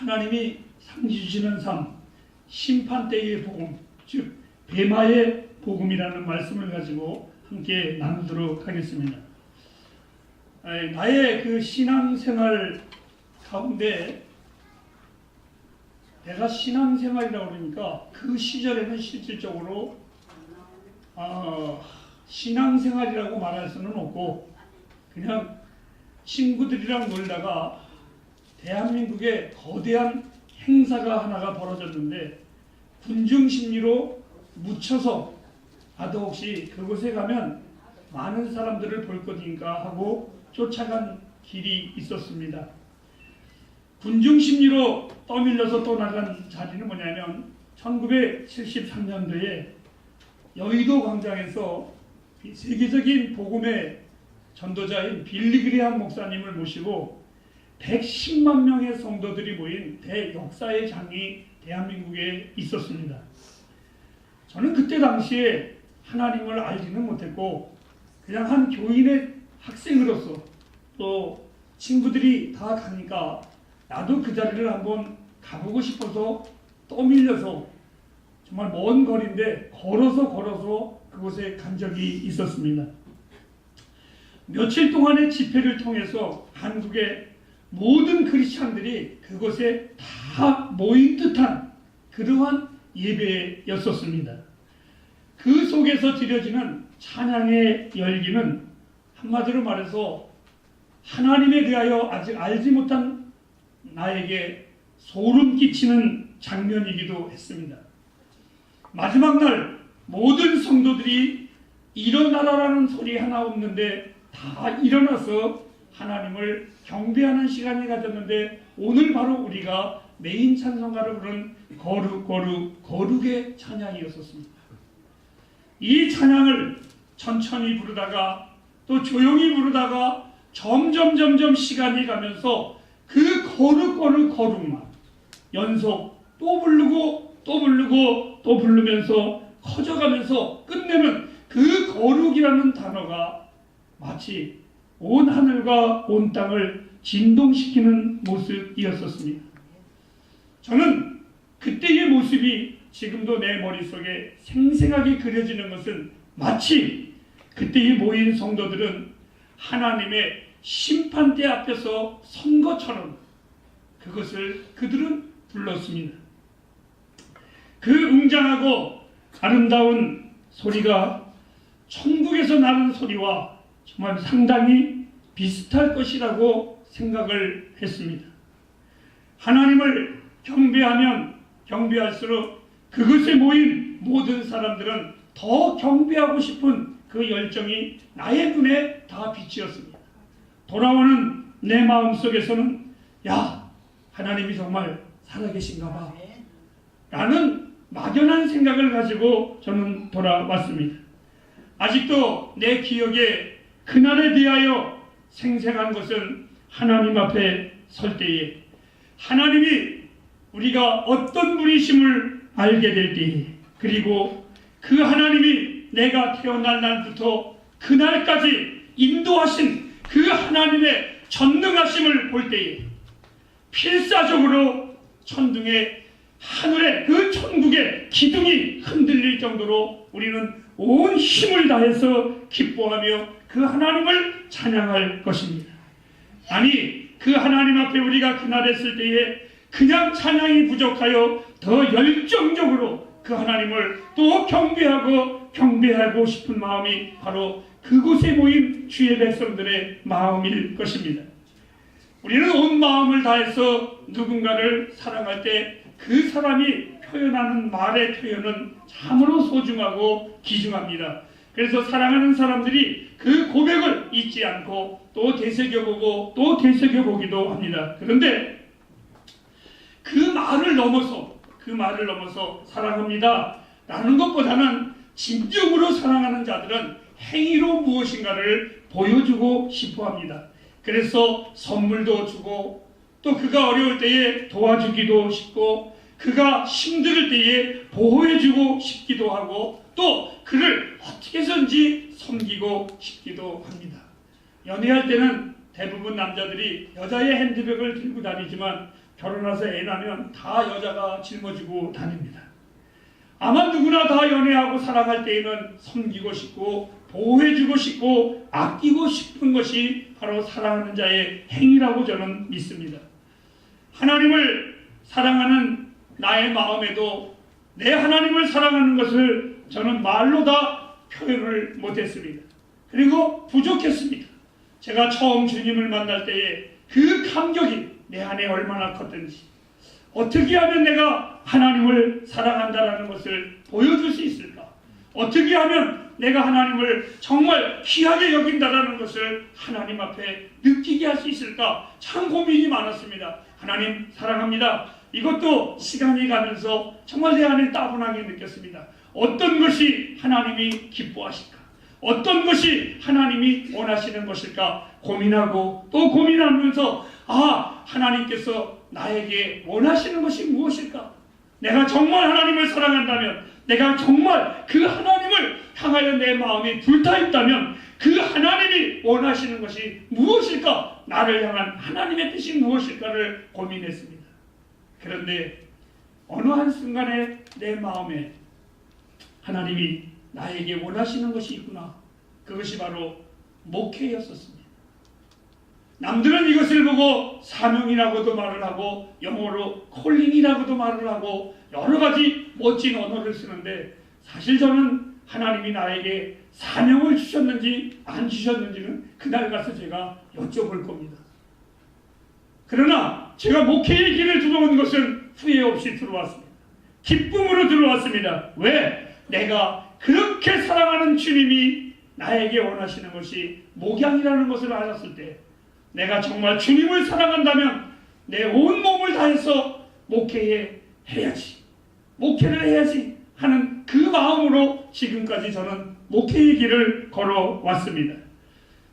하나님이 상 주시는 삶, 심판 때의 복음, 즉 베마의 복음이라는 말씀을 가지고 함께 나누도록 하겠습니다. 나의 그 신앙생활 가운데 내가 신앙생활이라고 그러니까 그 시절에는 실질적으로 신앙생활이라고 말할 수는 없고 그냥 친구들이랑 놀다가 대한민국에 거대한 행사가 하나가 벌어졌는데 군중심리로 묻혀서 혹시 그곳에 가면 많은 사람들을 볼 것인가 하고 쫓아간 길이 있었습니다. 군중심리로 떠밀려서 떠나간 자리는 뭐냐면 1973년도에 여의도 광장에서 세계적인 복음의 전도자인 빌리 그레함 목사님을 모시고 110만 명의 성도들이 모인 대역사의 장이 대한민국에 있었습니다. 저는 그때 당시에 하나님을 알지는 못했고 그냥 한 교인의 학생으로서 또 친구들이 다 가니까 나도 그 자리를 한번 가보고 싶어서 떠밀려서 정말 먼 거리인데 걸어서 그곳에 간 적이 있었습니다. 며칠 동안의 집회를 통해서 한국의 모든 크리스찬들이 그곳에 다 모인 듯한 그러한 예배였었습니다. 그 속에서 드려지는 찬양의 열기는 한마디로 말해서 하나님에 대하여 아직 알지 못한 나에게 소름 끼치는 장면이기도 했습니다. 마지막 날 모든 성도들이 일어나라라는 소리 하나 없는데 다 일어나서 하나님을 경배하는 시간이 가졌는데 오늘 바로 우리가 메인 찬송가를 부른 거룩의 찬양이었었습니다. 이 찬양을 천천히 부르다가 또 조용히 부르다가 점점 시간이 가면서 그 거룩만 연속 또 부르고 또 부르면서 커져가면서 끝내는 그 거룩이라는 단어가 마치 온 하늘과 온 땅을 진동시키는 모습이었었습니다. 저는 그때의 모습이 지금도 내 머릿속에 생생하게 그려지는 것은 마치 그때의 모인 성도들은 하나님의 심판대 앞에서 선 것처럼 그것을 그들은 불렀습니다. 그 웅장하고 아름다운 소리가 천국에서 나는 소리와 정말 상당히 비슷할 것이라고 생각을 했습니다. 하나님을 경배하면 경배할수록 그것에 모인 모든 사람들은 더 경배하고 싶은 그 열정이 나의 눈에 다 비치었습니다. 돌아오는 내 마음속에서는 하나님이 정말 살아계신가 봐 라는 막연한 생각을 가지고 저는 돌아왔습니다. 아직도 내 기억에 그날에 대하여 생생한 것은 하나님 앞에 설 때에 하나님이 우리가 어떤 분이심을 알게 될 때에 그리고 그 하나님이 내가 태어날 날부터 그날까지 인도하신 그 하나님의 전능하심을 볼 때에 필사적으로 천둥의 하늘의 그 천국의 기둥이 흔들릴 정도로 우리는 온 힘을 다해서 기뻐하며 그 하나님을 찬양할 것입니다. 아니 그 하나님 앞에 우리가 그날 했을 때에 그냥 찬양이 부족하여 더 열정적으로 그 하나님을 또 경배하고 싶은 마음이 바로 그곳에 모인 주의 백성들의 마음일 것입니다. 우리는 온 마음을 다해서 누군가를 사랑할 때 그 사람이 표현하는 말의 표현은 참으로 소중하고 귀중합니다. 그래서 사랑하는 사람들이 그 고백을 잊지 않고 또 되새겨보고 또 되새겨보기도 합니다. 그런데 그 말을 넘어서 사랑합니다 라는 것보다는 진정으로 사랑하는 자들은 행위로 무엇인가를 보여주고 싶어합니다. 그래서 선물도 주고 또 그가 어려울 때에 도와주기도 싶고 그가 힘들 때에 보호해주고 싶기도 하고 또 그를 어떻게 해서든지 섬기고 싶기도 합니다. 연애할 때는 대부분 남자들이 여자의 핸드백을 들고 다니지만 결혼해서 애 낳으면 다 여자가 짊어지고 다닙니다. 아마 누구나 다 연애하고 살아갈 때에는 섬기고 싶고 보호해주고 싶고 아끼고 싶은 것이 바로 사랑하는 자의 행위라고 저는 믿습니다. 하나님을 사랑하는 나의 마음에도 내 하나님을 사랑하는 것을 저는 말로 다 표현을 못했습니다. 그리고 부족했습니다. 제가 처음 주님을 만날 때에 그 감격이 내 안에 얼마나 컸던지, 어떻게 하면 내가 하나님을 사랑한다는 것을 보여줄 수 있을까? 어떻게 하면 내가 하나님을 정말 귀하게 여긴다는 것을 하나님 앞에 느끼게 할 수 있을까? 참 고민이 많았습니다. 하나님 사랑합니다. 이것도 시간이 가면서 정말 내 안에 따분하게 느꼈습니다. 어떤 것이 하나님이 기뻐하실까? 어떤 것이 하나님이 원하시는 것일까? 고민하고 또 고민하면서 하나님께서 나에게 원하시는 것이 무엇일까? 내가 정말 하나님을 사랑한다면, 내가 정말 그 하나님을 향하여 내 마음이 불타있다면 그 하나님이 원하시는 것이 무엇일까? 나를 향한 하나님의 뜻이 무엇일까를 고민했습니다. 그런데 어느 한순간에 내 마음에 하나님이 나에게 원하시는 것이 있구나. 그것이 바로 목회였었습니다. 남들은 이것을 보고 사명이라고도 말을 하고 영어로 콜링이라고도 말을 하고 여러 가지 멋진 언어를 쓰는데, 사실 저는 하나님이 나에게 사명을 주셨는지 안 주셨는지는 그날 가서 제가 여쭤볼 겁니다. 그러나 제가 목회의 길을 들어온 것은 후회 없이 들어왔습니다. 기쁨으로 들어왔습니다. 왜? 내가 그렇게 사랑하는 주님이 나에게 원하시는 것이 목양이라는 것을 알았을 때, 내가 정말 주님을 사랑한다면 내 온 몸을 다해서 목회를 해야지 하는 그 마음으로 지금까지 저는 목회의 길을 걸어왔습니다.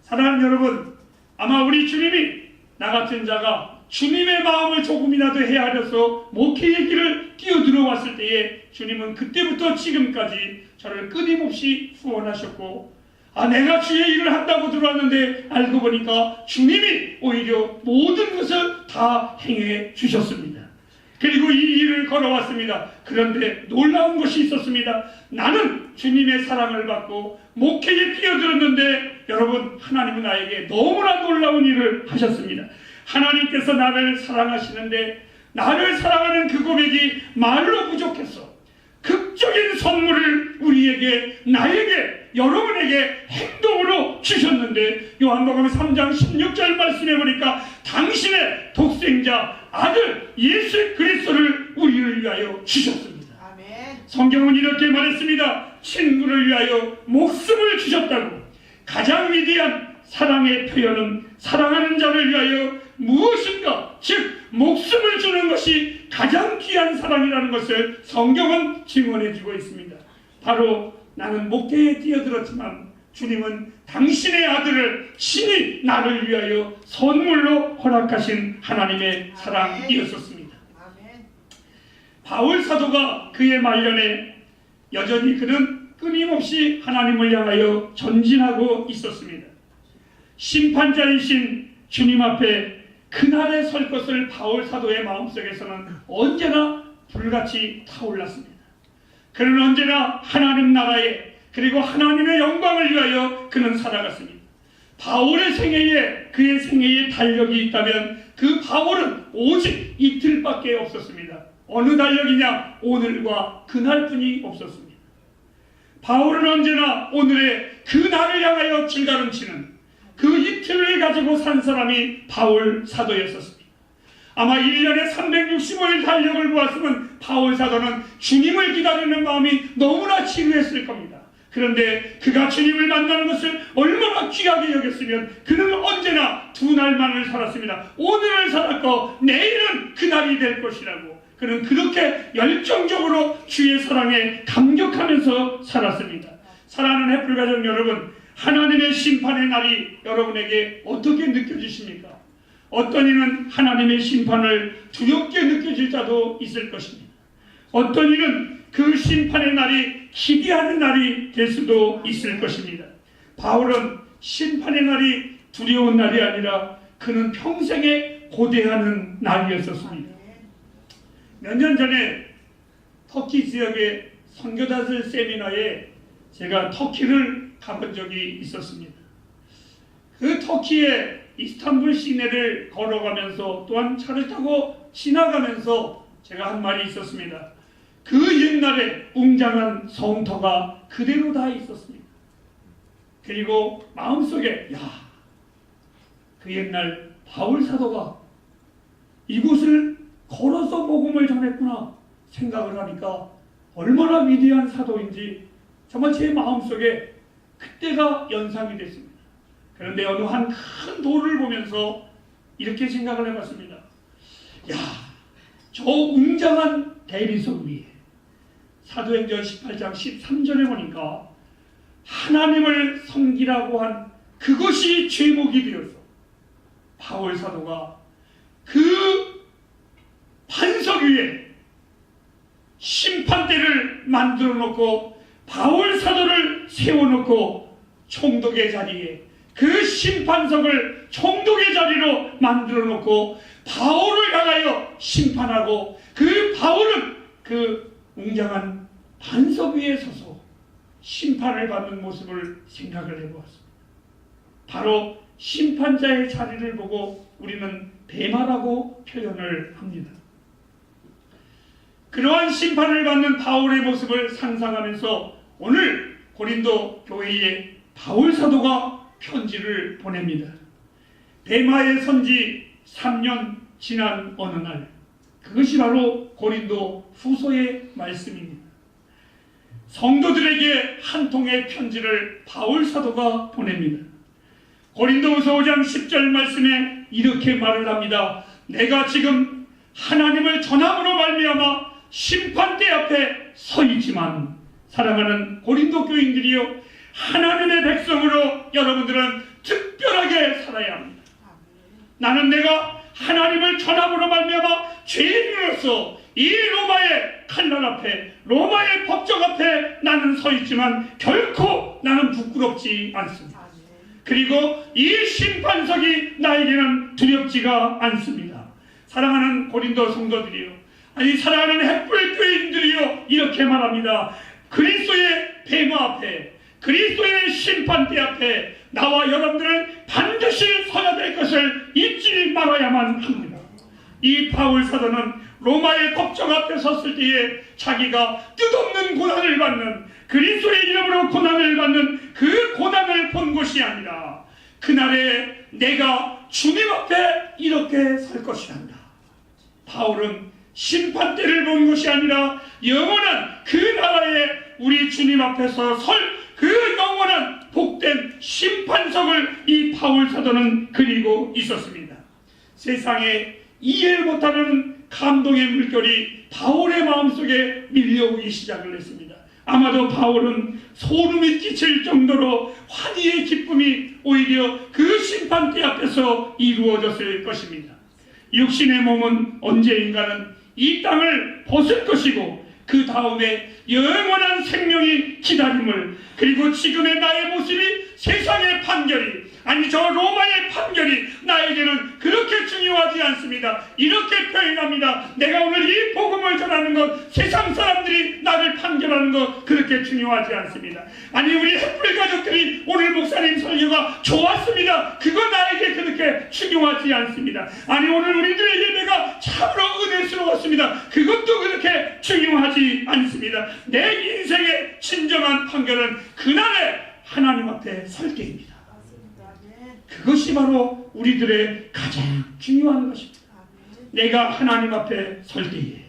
사랑하는 여러분, 아마 우리 주님이 나 같은 자가 주님의 마음을 조금이라도 헤아려서 목회의 길을 뛰어들어왔을 때에 주님은 그때부터 지금까지 저를 끊임없이 후원하셨고, 내가 주의 일을 한다고 들어왔는데 알고 보니까 주님이 오히려 모든 것을 다 행해 주셨습니다. 그리고 이 일을 걸어왔습니다. 그런데 놀라운 것이 있었습니다. 나는 주님의 사랑을 받고 목회에 뛰어들었는데 여러분, 하나님은 나에게 너무나 놀라운 일을 하셨습니다. 하나님께서 나를 사랑하시는데 나를 사랑하는 그 고백이 말로 부족했어. 극적인 선물을 우리에게, 나에게, 여러분에게 행동으로 주셨는데, 요한복음 3장 16절 말씀해 보니까 당신의 독생자 아들 예수 그리스도를 우리를 위하여 주셨습니다. 아멘. 성경은 이렇게 말했습니다. 친구를 위하여 목숨을 주셨다고. 가장 위대한 사랑의 표현은 사랑하는 자를 위하여 무엇인가, 즉 목숨을 주는 것이 가장 귀한 사랑이라는 것을 성경은 증언해주고 있습니다. 바로 나는 목회에 뛰어들었지만 주님은 당신의 아들을 친히 나를 위하여 선물로 허락하신 하나님의 사랑이었었습니다. 바울 사도가 그의 말년에 여전히 그는 끊임없이 하나님을 향하여 전진하고 있었습니다. 심판자이신 주님 앞에 그날에 설 것을 바울 사도의 마음속에서는 언제나 불같이 타올랐습니다. 그는 언제나 하나님 나라에, 그리고 하나님의 영광을 위하여 그는 살아갔습니다. 바울의 생애에, 그의 생애에 달력이 있다면 그 바울은 오직 이틀밖에 없었습니다. 어느 달력이냐? 오늘과 그날뿐이 없었습니다. 바울은 언제나 오늘의 그날을 향하여 길가름치는 그 이틀을 가지고 산 사람이 바울 사도였었습니다. 아마 1년에 365일 달력을 보았으면 바울 사도는 주님을 기다리는 마음이 너무나 지루했을 겁니다. 그런데 그가 주님을 만나는 것을 얼마나 귀하게 여겼으면 그는 언제나 두 날만을 살았습니다. 오늘을 살았고 내일은 그날이 될 것이라고 그는 그렇게 열정적으로 주의 사랑에 감격하면서 살았습니다. 사랑하는 햇불가족 여러분, 하나님의 심판의 날이 여러분에게 어떻게 느껴지십니까? 어떤 이는 하나님의 심판을 두렵게 느껴질 자도 있을 것입니다. 어떤 이는 그 심판의 날이 기대하는 날이 될 수도 있을 것입니다. 바울은 심판의 날이 두려운 날이 아니라 그는 평생에 고대하는 날이었었습니다. 몇 년 전에 터키 지역의 선교사들 세미나에 제가 터키를 가본 적이 있었습니다. 그 터키의 이스탄불 시내를 걸어가면서 또한 차를 타고 지나가면서 제가 한 말이 있었습니다. 그 옛날에 웅장한 성터가 그대로 다 있었습니다. 그리고 마음속에 그 옛날 바울 사도가 이곳을 걸어서 복음을 전했구나 생각을 하니까 얼마나 위대한 사도인지 정말 제 마음속에 그때가 연상이 됐습니다. 그런데 어느 한 큰 돌을 보면서 이렇게 생각을 해봤습니다. 저 웅장한 대리석 위에 사도행전 18장 13절에 보니까 하나님을 섬기라고 한 그것이 제목이 되어서 바울 사도가 그 반석 위에 심판대를 만들어 놓고 바울 사도를 세워놓고 총독의 자리에 그 심판석을 총독의 자리로 만들어 놓고 바울을 향하여 심판하고 그 바울은 그 웅장한 반석 위에 서서 심판을 받는 모습을 생각을 해보았습니다. 바로 심판자의 자리를 보고 우리는 배마라고 표현을 합니다. 그러한 심판을 받는 바울의 모습을 상상하면서 오늘 고린도 교회에 바울 사도가 편지를 보냅니다. 대마의 선지 3년 지난 어느 날, 그것이 바로 고린도 후서의 말씀입니다. 성도들에게 한 통의 편지를 바울 사도가 보냅니다. 고린도후서 5장 10절 말씀에 이렇게 말을 합니다. 내가 지금 하나님을 전함으로 말미암아 심판대 앞에 서 있지만 사랑하는 고린도 교인들이여, 하나님의 백성으로 여러분들은 특별하게 살아야 합니다. 나는 내가 하나님을 전함으로 말미암아 죄인으로서 이 로마의 칼날 앞에, 로마의 법정 앞에 나는 서 있지만 결코 나는 부끄럽지 않습니다. 그리고 이 심판석이 나에게는 두렵지가 않습니다. 사랑하는 고린도 성도들이요, 아니 사랑하는 햇불 교인들이요, 이렇게 말합니다. 그리스도의 뱀 앞에, 그리스도의 심판대 앞에 나와 여러분들은 반드시 서야 될 것을 잊지 말아야만 합니다. 이 바울 사도는 로마의 법정 앞에 섰을 때에 자기가 뜻없는 고난을 받는, 그리스도의 이름으로 고난을 받는 그 고난을 본 것이 아니라 그날에 내가 주님 앞에 이렇게 설 것이란다. 바울은 심판대를 본 것이 아니라 영원한 그 나라에 우리 주님 앞에서 설 그 영원한 복된 심판석을 이 바울 사도는 그리고 있었습니다. 세상에 이해 못하는 감동의 물결이 바울의 마음속에 밀려오기 시작을 했습니다. 아마도 바울은 소름이 끼칠 정도로 환희의 기쁨이 오히려 그 심판대 앞에서 이루어졌을 것입니다. 육신의 몸은 언제인가는 이 땅을 벗을 것이고 그 다음에 영원한 생명이 기다림을, 그리고 지금의 나의 모습이 세상의 판결이, 아니 저 로마의 판결이 나에게는 그렇게 중요하지 않습니다. 이렇게 표현합니다. 내가 오늘 이 복음을 전하는 것, 세상 사람들이 나를 판결하는 것 그렇게 중요하지 않습니다. 아니 우리 햇불 가족들이 오늘 목사님 설교가 좋았습니다, 그거 나에게 그렇게 중요하지 않습니다. 아니 오늘 우리들의 예배가 참으로 은혜스러웠습니다, 그것도 그렇게 중요하지 않습니다. 내 인생의 진정한 판결은 그날에 하나님 앞에 설 때입니다. 그것이 바로 우리들의 가장 중요한 것입니다. 내가 하나님 앞에 설 때에,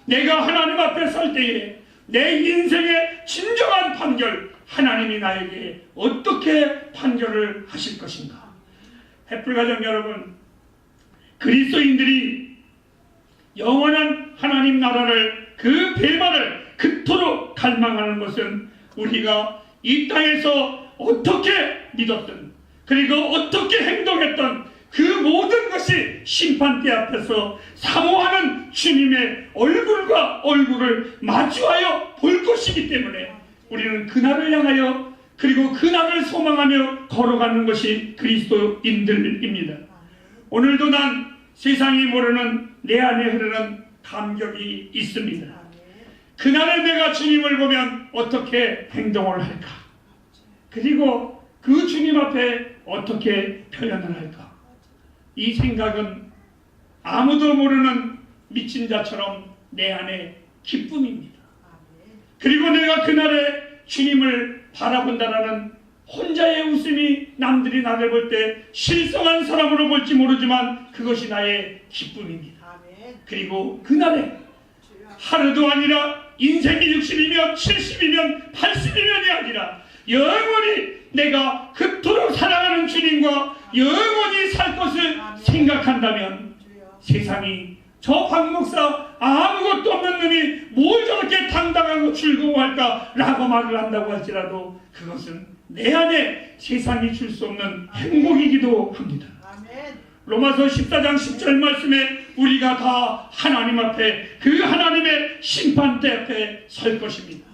내가 하나님 앞에 설 때에 내 인생의 진정한 판결, 하나님이 나에게 어떻게 판결을 하실 것인가. 햇불가정 여러분, 그리스도인들이 영원한 하나님 나라를, 그 배반을 그토록 갈망하는 것은 우리가 이 땅에서 어떻게 믿었든 그리고 어떻게 행동했던 그 모든 것이 심판대 앞에서 사모하는 주님의 얼굴과 얼굴을 마주하여 볼 것이기 때문에 우리는 그날을 향하여, 그리고 그날을 소망하며 걸어가는 것이 그리스도인들입니다. 오늘도 난 세상이 모르는 내 안에 흐르는 감격이 있습니다. 그날에 내가 주님을 보면 어떻게 행동을 할까? 그리고 그 주님 앞에 어떻게 표현을 할까? 이 생각은 아무도 모르는 미친 자처럼 내 안에 기쁨입니다. 그리고 내가 그날에 주님을 바라본다라는 혼자의 웃음이 남들이 나를 볼 때 실성한 사람으로 볼지 모르지만 그것이 나의 기쁨입니다. 그리고 그날에 하루도 아니라 인생이 60이면 70이면 80이면이 아니라 영원히 내가 그토록 사랑하는 주님과 영원히 살 것을 생각한다면 세상이 저 박 목사 아무것도 없는 놈이 뭘 저렇게 당당하고 즐거워할까 라고 말을 한다고 할지라도 그것은 내 안에 세상이 줄 수 없는 행복이기도 합니다. 로마서 14장 10절 말씀에 우리가 다 하나님 앞에 그 하나님의 심판대 앞에 설 것입니다.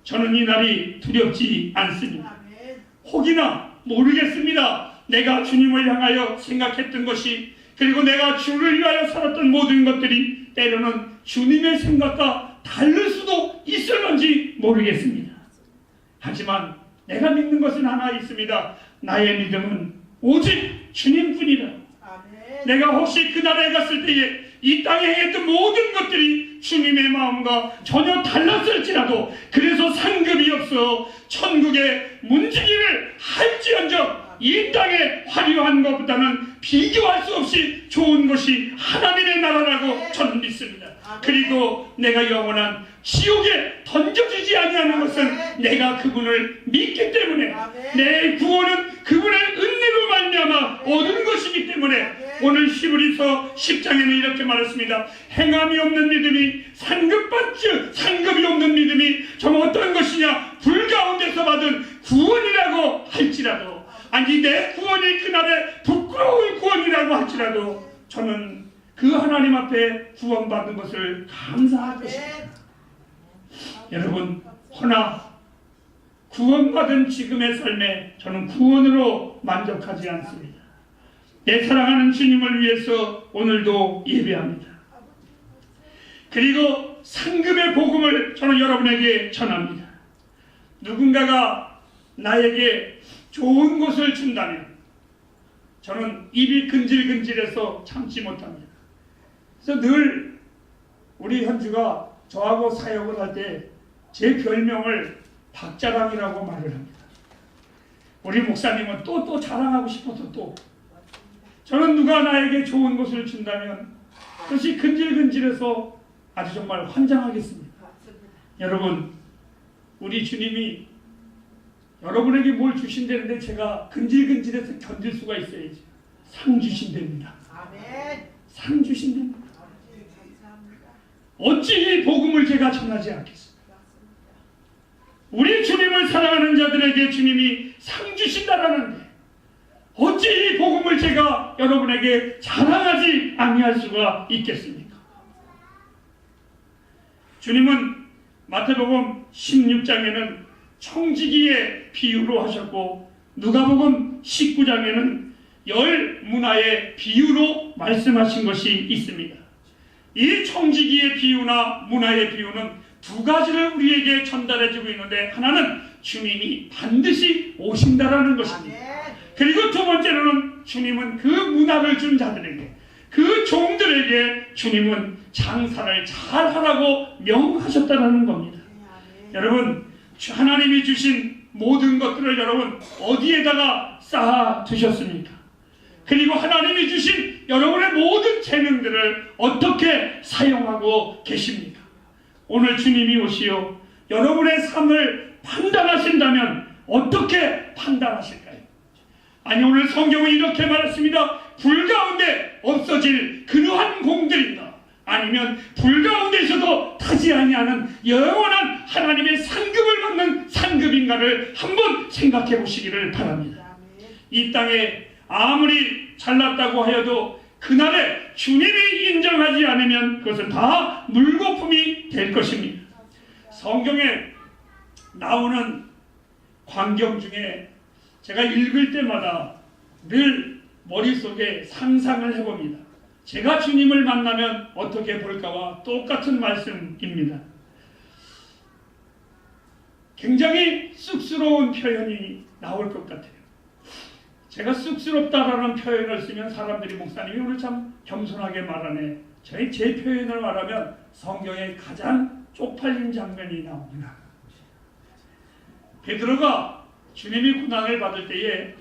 저는 이 날이 두렵지 않습니다. 혹이나 모르겠습니다. 내가 주님을 향하여 생각했던 것이 그리고 내가 주를 위하여 살았던 모든 것들이 때로는 주님의 생각과 다를 수도 있을런지 모르겠습니다. 하지만 내가 믿는 것은 하나 있습니다. 나의 믿음은 오직 주님뿐이라. 내가 혹시 그날에 갔을 때에 이 땅에 행했던 모든 것들이 주님의 마음과 전혀 달랐을지라도 그래서 상급이 없어 천국의 문지기를 할지언정 이 땅의 화려한 것보다는 비교할 수 없이 좋은 것이 하나님의 나라라고 저는 믿습니다. 그리고 내가 영원한 지옥에 던져지지 아니하는 것은 내가 그분을 믿기 때문에 내 구원은 그분의 은혜로 말미암아 얻은 것이기 때문에 오늘 히브리서 10장에는 이렇게 말했습니다. 행함이 없는 믿음이 상급이 없는 믿음이 정 어떤 것이냐 불 가운데서 받은 구원이라고 할지라도 아니 내 구원이 그날의 부끄러운 구원이라고 할지라도 저는 그 하나님 앞에 구원받은 것을 감사할 것입니다. 여러분 허나 구원받은 지금의 삶에 저는 구원으로 만족하지 않습니다. 내 사랑하는 주님을 위해서 오늘도 예배합니다. 그리고 상급의 복음을 저는 여러분에게 전합니다. 누군가가 나에게 좋은 것을 준다면 저는 입이 근질근질해서 참지 못합니다. 그래서 늘 우리 현주가 저하고 사역을 할 때 제 별명을 박자랑이라고 말을 합니다. 우리 목사님은 또 자랑하고 싶어서 또 저는 누가 나에게 좋은 것을 준다면 그것이 근질근질해서 아주 정말 환장하겠습니다. 여러분 우리 주님이 여러분에게 뭘 주신다는데 제가 근질근질해서 견딜 수가 있어야지. 상 주신답니다. 상 주신답니다. 어찌 이 복음을 제가 전하지 않겠습니까? 우리 주님을 사랑하는 자들에게 주님이 상 주신다라는데 어찌 이 복음을 제가 여러분에게 자랑하지 아니할 수가 있겠습니까? 주님은 마태복음 16장에는 청지기의 비유로 하셨고 누가복음 19장에는 열 문화의 비유로 말씀하신 것이 있습니다. 이 청지기의 비유나 문화의 비유는 두 가지를 우리에게 전달해주고 있는데 하나는 주님이 반드시 오신다라는 것입니다. 그리고 두 번째로는 주님은 그 문화를 준 자들에게 그 종들에게 주님은 장사를 잘하라고 명하셨다는 겁니다. 여러분 하나님이 주신 모든 것들을 여러분 어디에다가 쌓아 두셨습니까? 그리고 하나님이 주신 여러분의 모든 재능들을 어떻게 사용하고 계십니까? 오늘 주님이 오시어 여러분의 삶을 판단하신다면 어떻게 판단하실까요? 아니 오늘 성경은 이렇게 말했습니다. 불 가운데 없어질 그러한 공들인가 아니면 불 가운데서도 타지 아니하는 영원한 하나님의 상급을 받는 상급인가를 한번 생각해 보시기를 바랍니다. 이 땅에 아무리 잘났다고 하여도 그날에 주님이 인정하지 않으면 그것은 다 물거품이 될 것입니다. 성경에 나오는 광경 중에 제가 읽을 때마다 늘 머릿속에 상상을 해봅니다. 제가 주님을 만나면 어떻게 볼까와 똑같은 말씀입니다. 굉장히 쑥스러운 표현이 나올 것 같아요. 제가 쑥스럽다라는 표현을 쓰면 사람들이 목사님이 오늘 참 겸손하게 말하네. 제 표현을 말하면 성경에 가장 쪽팔린 장면이 나옵니다. 베드로가 주님이 고난을 받을 때에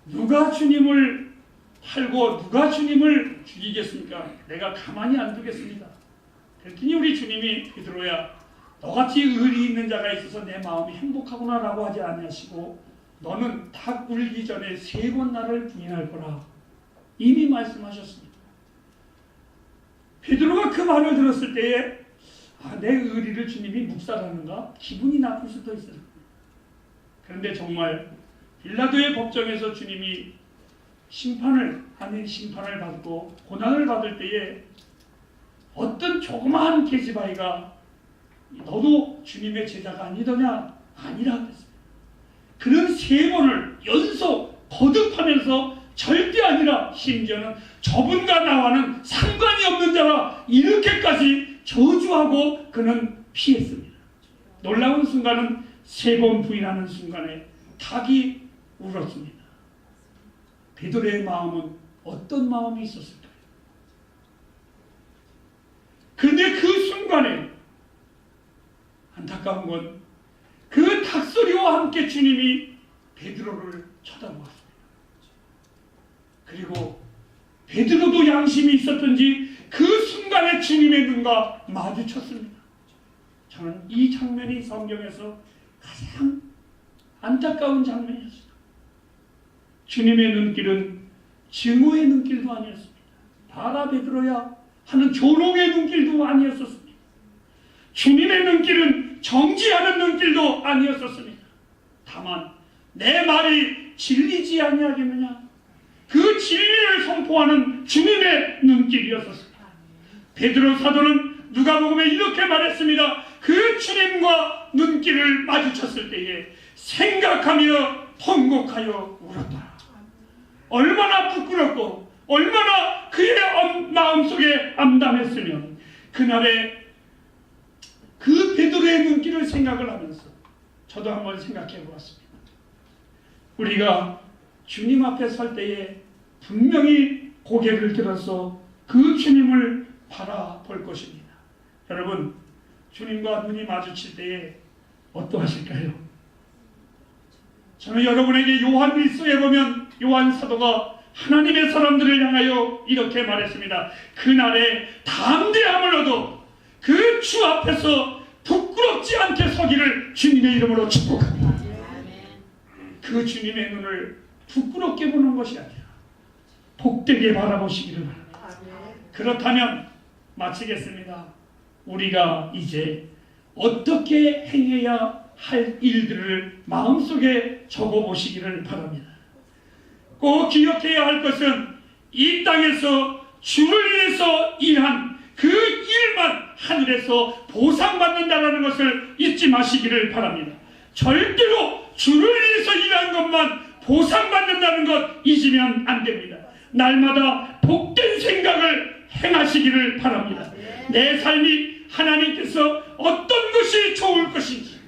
누가 주님을 팔고 누가 주님을 죽이겠습니까? 내가 가만히 안 두겠습니다. 그랬더니 우리 주님이 베드로야, 너같이 의리 있는 자가 있어서 내 마음이 행복하구나 라고 하지 아니하시고 너는 닭 울기 전에 3번 나를 부인할 거라 이미 말씀하셨습니다. 베드로가 그 말을 들었을 때에 내 의리를 주님이 묵살하는가? 기분이 나쁠 수도 있어요. 그런데 정말 빌라도의 법정에서 주님이 심판을 받고 고난을 받을 때에 어떤 조그마한 계집아이가 너도 주님의 제자가 아니더냐? 아니라 그랬습니다. 그런 3번을 연속 거듭하면서 절대 아니라, 심지어는 저분과 나와는 상관이 없는 자라 이렇게까지 저주하고 그는 피했습니다. 놀라운 순간은 3번 부인하는 순간에 닭이 울었습니다. 베드로의 마음은 어떤 마음이 있었을까요? 그런데 그 순간에 안타까운 건 그 닭소리와 함께 주님이 베드로를 쳐다보았습니다. 그리고 베드로도 양심이 있었던지 그 순간에 주님의 눈과 마주쳤습니다. 저는 이 장면이 성경에서 가장 안타까운 장면이었습니다. 주님의 눈길은 증오의 눈길도 아니었습니다. 봐라 베드로야 하는 조롱의 눈길도 아니었었습니다. 주님의 눈길은 정지하는 눈길도 아니었었습니다. 다만 내 말이 진리지 아니하겠느냐, 그 진리를 선포하는 주님의 눈길이었습니다. 베드로 사도는 누가복음에 이렇게 말했습니다. 그 주님과 눈길을 마주쳤을 때에 생각하며 통곡하여 울었다. 얼마나 부끄럽고 얼마나 그의 마음속에 암담했으면 그날의 그 베드로의 눈길을 생각을 하면서 저도 한번 생각해 보았습니다. 우리가 주님 앞에 설 때에 분명히 고개를 들어서 그 주님을 바라볼 것입니다. 여러분, 주님과 눈이 마주칠 때에 어떠하실까요? 저는 여러분에게 요한일서에 보면 요한 사도가 하나님의 사람들을 향하여 이렇게 말했습니다. 그날에 담대함을 얻어 그 주 앞에서 부끄럽지 않게 서기를 주님의 이름으로 축복합니다. 그 주님의 눈을 부끄럽게 보는 것이 아니라 복되게 바라보시기를 바랍니다. 그렇다면 마치겠습니다. 우리가 이제 어떻게 행해야 할 일들을 마음속에 적어보시기를 바랍니다. 꼭 기억해야 할 것은 이 땅에서 주를 위해서 일한 그 일만 하늘에서 보상받는다는 것을 잊지 마시기를 바랍니다. 절대로 주를 위해서 일한 것만 보상받는다는 것 잊으면 안 됩니다. 날마다 복된 생각을 행하시기를 바랍니다. 내 삶이 하나님께서 어떤 것이 좋을 것인지,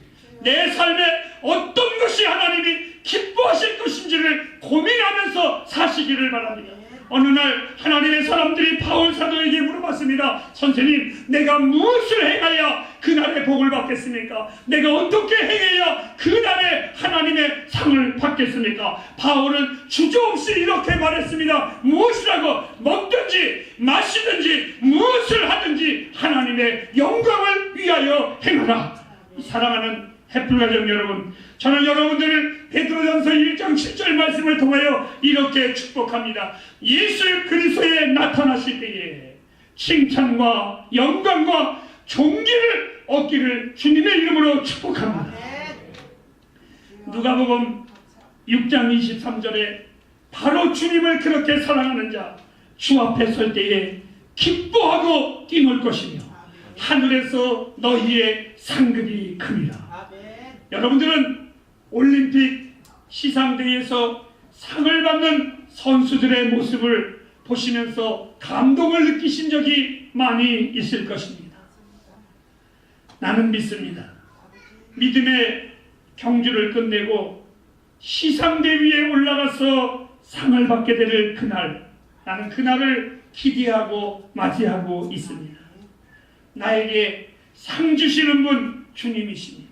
내 삶에 어떤 것이 하나님이 기뻐하실 것인지를 고민하면서 사시기를 바랍니다. 어느 날 하나님의 사람들이 바울 사도에게 물어봤습니다. 선생님, 내가 무엇을 행해야 그날의 복을 받겠습니까? 내가 어떻게 행해야 그날의 하나님의 상을 받겠습니까? 바울은 주저없이 이렇게 말했습니다. 무엇이라고? 먹든지 마시든지 무엇을 하든지 하나님의 영광을 위하여 행하라. 사랑하는 햇불가정 여러분, 저는 여러분들을 베드로전서 1장 7절 말씀을 통하여 이렇게 축복합니다. 예수 그리스도에 나타나실 때에 칭찬과 영광과 존귀를 얻기를 주님의 이름으로 축복합니다. 누가복음 6장 23절에 바로 주님을 그렇게 사랑하는 자 주 앞에 설 때에 기뻐하고 뛰놀 것이며 하늘에서 너희의 상급이 크니라. 여러분들은 올림픽 시상대회에서 상을 받는 선수들의 모습을 보시면서 감동을 느끼신 적이 많이 있을 것입니다. 나는 믿습니다. 믿음의 경주를 끝내고 시상대 위에 올라가서 상을 받게 될 그날, 나는 그날을 기대하고 맞이하고 있습니다. 나에게 상 주시는 분 주님이십니다.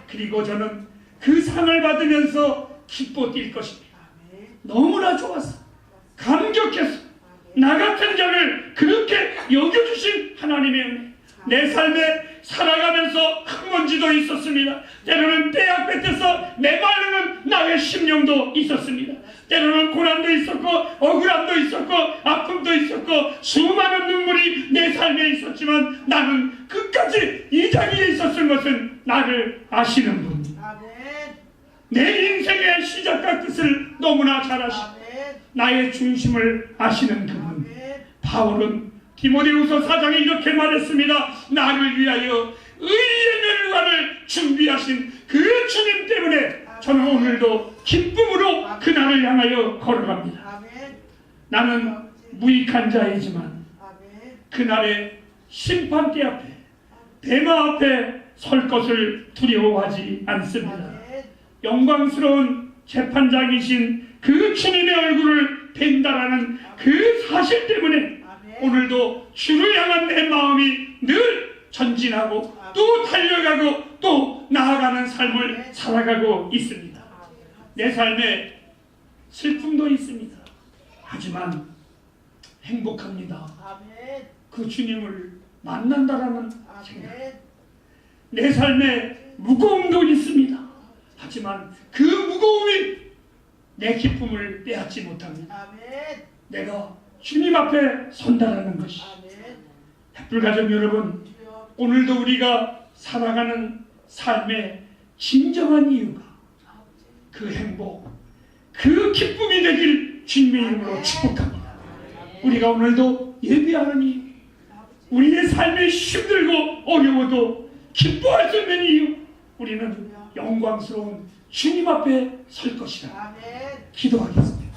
그리고 저는 그 상을 받으면서 기뻐 뛸 것입니다. 너무나 좋았어. 감격했어. 나 같은 자를 그렇게 여겨주신 하나님의 은혜. 내 삶에 살아가면서 흙먼지도 있었습니다. 때로는 떼약볕에서 메마르는 나의 심령도 있었습니다. 때로는 고난도 있었고 억울함도 있었고 아픔도 있었고 수많은 눈물이 내 삶에 있었지만 나는 끝까지 이 자리에 있었을 것은 나를 아시는 분, 내 인생의 시작과 끝을 너무나 잘 아시고 나의 중심을 아시는 그분. 바울은 디모데후서 4장에 이렇게 말했습니다. 나를 위하여 의의 멸관을 준비하신 그 주님 때문에 저는 오늘도 기쁨으로 그날을 향하여 걸어갑니다. 나는 무익한 자이지만 그날의 심판대 앞에, 대마 앞에 설 것을 두려워하지 않습니다. 영광스러운 재판장이신 그 주님의 얼굴을 뵌다라는 그 사실 때문에 오늘도 주를 향한 내 마음이 늘 전진하고 또 달려가고 또 나아가는 삶을 살아가고 있습니다. 내 삶에 슬픔도 있습니다. 하지만 행복합니다. 그 주님을 만난다라는 생각. 내 삶에 무거움도 있습니다. 하지만 그 무거움이 내 기쁨을 빼앗지 못합니다. 내가 주님 앞에 선다라는 것이. 햇불가족 여러분, 오늘도 우리가 살아가는 삶의 진정한 이유가 그 행복, 그 기쁨이 되길 주님의 이름으로 축복합니다. 우리가 오늘도 예배하는 이유, 우리의 삶이 힘들고 어려워도 기뻐할 수 있는 이유, 우리는 영광스러운 주님 앞에 설 것이라 기도하겠습니다.